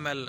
ml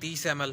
30 ml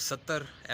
70